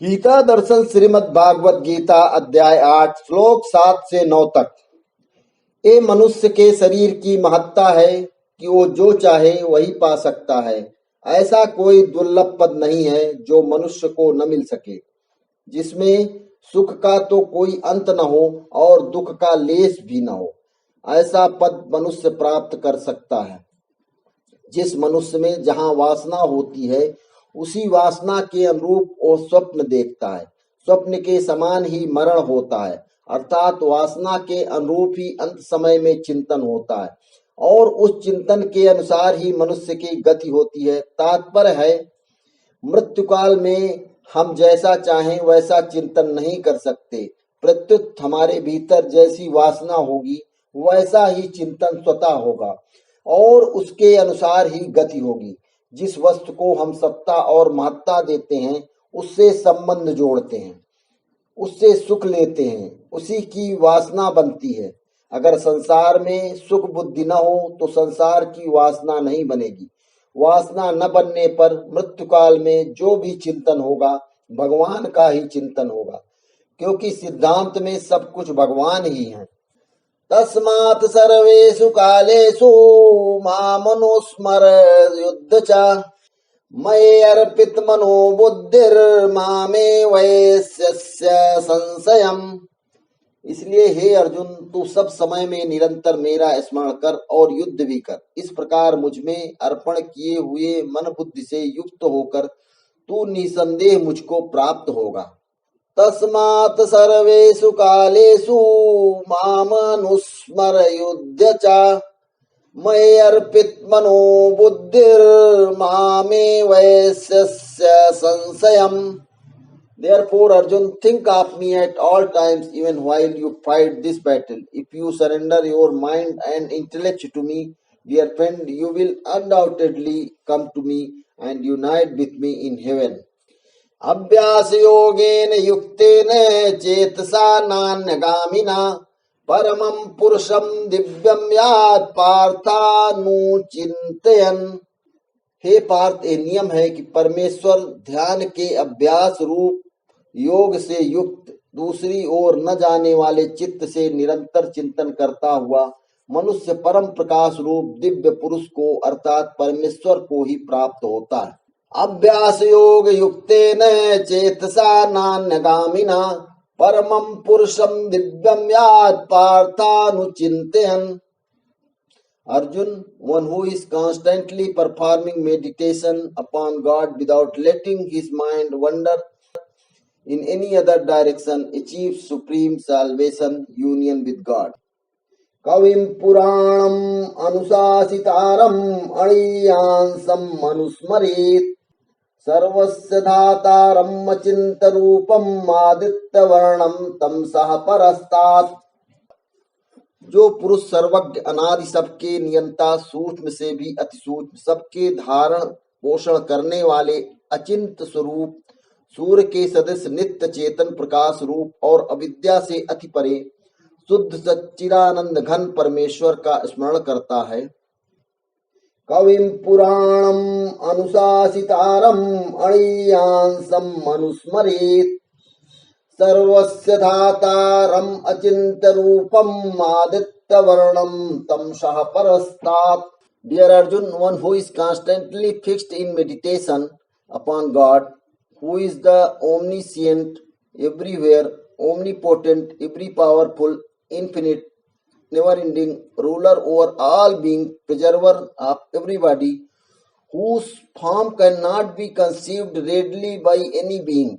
गीता दर्शन श्रीमद् भागवत गीता अध्याय 8 श्लोक 7 से 9 तक। ये मनुष्य के शरीर की महत्ता है कि वो जो चाहे वही पा सकता है। ऐसा कोई दुर्लभ पद नहीं है जो मनुष्य को न मिल सके, जिसमें सुख का तो कोई अंत न हो और दुख का लेश भी न हो। ऐसा पद मनुष्य प्राप्त कर सकता है। जिस मनुष्य में जहाँ वासना होती है, उसी वासना के अनुरूप वो स्वप्न देखता है। स्वप्न के समान ही मरण होता है, अर्थात वासना के अनुरूप ही अंत समय में चिंतन होता है और उस चिंतन के अनुसार ही मनुष्य की गति होती है। तात्पर्य है, मृत्युकाल में हम जैसा चाहें वैसा चिंतन नहीं कर सकते। प्रत्युत हमारे भीतर जैसी वासना होगी वैसा ही चिंतन स्वतः होगा और उसके अनुसार ही गति होगी। जिस वस्तु को हम सत्ता और महत्ता देते हैं, उससे संबंध जोड़ते हैं, उससे सुख लेते हैं, उसी की वासना बनती है। अगर संसार में सुख बुद्धि न हो तो संसार की वासना नहीं बनेगी। वासना न बनने पर मृत्युकाल में जो भी चिंतन होगा भगवान का ही चिंतन होगा, क्योंकि सिद्धांत में सब कुछ भगवान ही है। तस्मात् सर्वेषु कालेषु मामनुस्मर युद्ध च मयि अर्पित मनो बुद्धिर्मामे वैश्यस्य संशयम्। इसलिए हे अर्जुन, तू सब समय में निरंतर मेरा स्मरण कर और युद्ध भी कर। इस प्रकार मुझ में अर्पण किए हुए मन बुद्धि से युक्त होकर तू निसंदेह मुझको प्राप्त होगा। तस्मात् सर्वेषु कालेषु मामनुस्मर युध्य च मयि अर्पित मनो बुद्धिर्मामे वैश्यस्य संशयम्। Therefore, Arjun, think of me at all times, even while you fight this battle. If you surrender your mind and intellect to me, dear friend, you will undoubtedly come to me and unite with me in heaven. अभ्यास योगेन युक्तेन चेतसा नान्यगामिना परमं पुरुषं दिव्यं यात् पार्थानुचिन्तयन्। हे पार्थ, ये नियम है कि परमेश्वर ध्यान के अभ्यास रूप योग से युक्त दूसरी ओर न जाने वाले चित्त से निरंतर चिंतन करता हुआ मनुष्य परम प्रकाश रूप दिव्य पुरुष को अर्थात परमेश्वर को ही प्राप्त होता है। अभ्यास योग युक्तेन चेतसा नान्यगामिना परमं पुरुषं दिव्यं यात् पार्थानुचिन्तयन्। Arjun, one who is constantly performing meditation upon God without letting his mind wander in any other direction achieves supreme salvation, union with God. कविं पुराणम् अनुशासितारम् अणीयांसम् अनुस्मरेत् सर्वस्य धातारम् अचिन्त्यरूपम् आदित्यवर्णम् तं सः परस्तात्। जो पुरुष सर्वज्ञ अनादि सबके नियंता सूक्ष्म से भी अति सूक्ष्म सबके धारण पोषण करने वाले अचिंत स्वरूप सूर्य के सदृश नित्य चेतन प्रकाश रूप और अविद्या से अति परे शुद्ध सच्चिदानंद घन परमेश्वर का स्मरण करता है। कविं पुराणम् अनुशासितारम् अणीयांसम् अनुस्मरेत् सर्वस्य धातारम् अचिन्त्यरूपम् आदित्यवर्णम् तं सः परस्तात्। Dear Arjun, one who is constantly fixed in meditation upon God, who is the omniscient, everywhere, omnipotent, every powerful, infinite, never-ending, ruler over all being, preserver of everybody, whose form cannot be conceived readily by any being,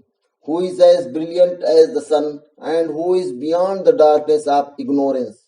who is as brilliant as the sun and who is beyond the darkness of ignorance.